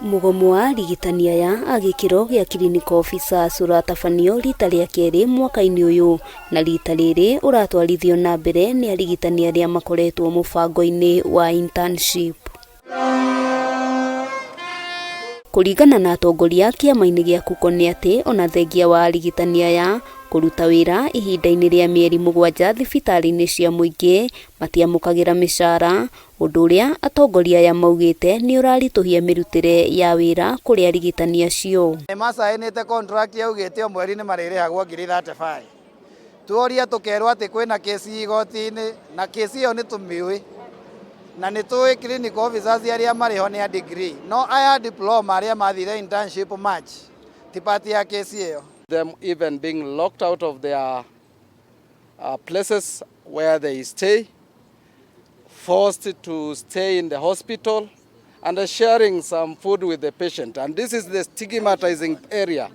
Mugomo wa arigitani aya a gikiro gia clinical officers uratabanio rita ria keri mwaka-ini uyu, na rita riri uratwarithio na mbere ni arigitani aria makoretwo mubango-ini wa internship. Kuringana na atongoria kiama-ini gia KUCO ni ati ona thengia wa arigitani aya kuruta wira ihinda-ini ria mieri 7 thibitari-ini cia muingi matiamukagira micara, undu uria atongoria aya maugite ni urarituhia mirutire ya wira kuri arigitani acio. Masainite contract yaugite o mweri ni maririhagwo 35. Tuoria tukerwo ati kwina kesi igoti-ini na kesi iyo ni tumiui na ni tuwi clinical officers aria mariho ni a degree no aya diploma aria mathire internship match tipati ya kesi iyo. Them even being locked out of their places where they stay, forced to stay in the hospital and sharing some food with the patient, and this is the stigmatizing area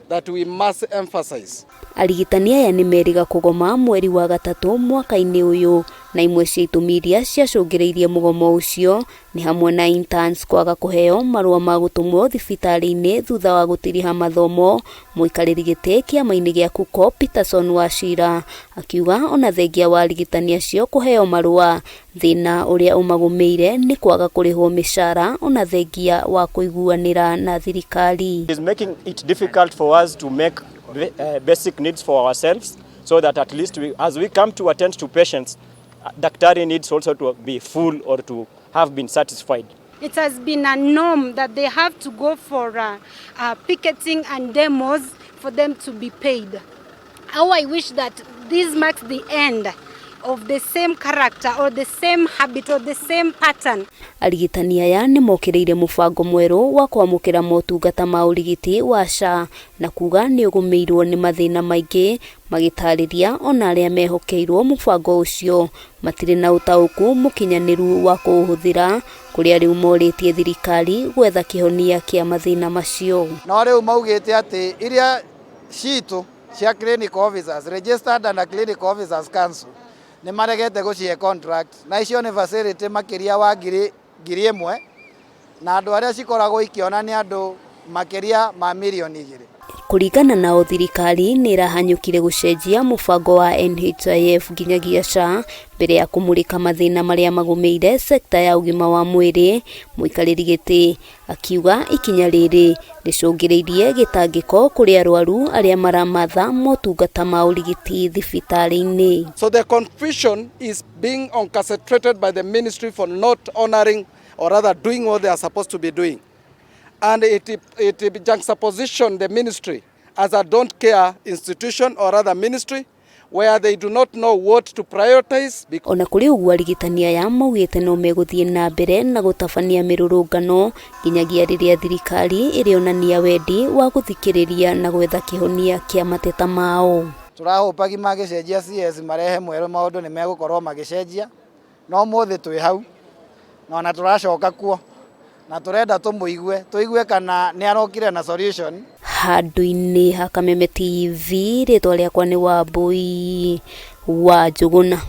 that we must emphasize. Arigitani aya ni meriga kugoma mweri wa gatatu mwaka-ini uyu, na imwe cia itumi iria ciacungiriirie mugomo ucio ni hamwe na interns kwaga kuheo marua ma gutumwo thibitari-ini thutha wa gutiriha mathomo. Muikariri giti kiama-ini gia KUCO PETERSON wacira akiuga ona thengia wa arigitani acio kuheo marua, thina uria umagumeire ni kwaga kurihwo micara ona thengia wa kuiguanira na thirikari. It is making it difficult for us to make basic needs for ourselves, so that at least as we come to attend to patients, daktari needs also to be full or to have been satisfied. It has been a norm that they have to go for picketing and demos for them to be paid. How I wish that this marks the end of the same character or the same habit or the same pattern. Arigitani aya ni mokireire mubango mweru wa kwamukira motungata ma urigiti wa SHA na kuga ni ugumeirwo ni mathina maingi, magitariria ona aria mehokeirwo mubango ucio matire na utauku mukinyaniru wa kuhuthira, kuria riu moritie thirikari gwetha kihonia kia mathina macio. No riu maugite ati iria citu cia clinical officers registered and clinical officers council ni maregete gucie contract na icio ni facility makiria wa ngiri 1 na andu aria cikoragwo ikiona ni andu makiria ma milioni 2. Kuringana na thirikari ni irahanyukire gucenjia mubango wa NHIF nginyagia SHA mbere ya kumurika mathina maria magumeire sekta ya ugima wa mwiri. Muikariri giti akiuga ikinya riri ricungireirie gitangiko kuri arwaru aria maramatha motungata ma urigiti thibitari-ini. So the confusion is being concentrated by the ministry for not honoring or rather doing what they are supposed to be doing. And it juxtaposition the ministry as a don't care institution or other ministry where they do not know what to prioritize. Ona kuri ugu arigitani aya maugite no meguthie na mbere na gutabania mirurungano nginyagia riria thirikari irionania wendi wa guthikiriria na gwetha kihonia kia mateta mao. Turahupagi magicenjia CS marehe mweru maundu ni megukorwo magicenjia no muthi twi hau na ona turacoka kuo na turenda tuigue kana ni arokire na solution. Handu-ini ha Kameme TV ritwa riakwa ni Wambui wa Njuguna.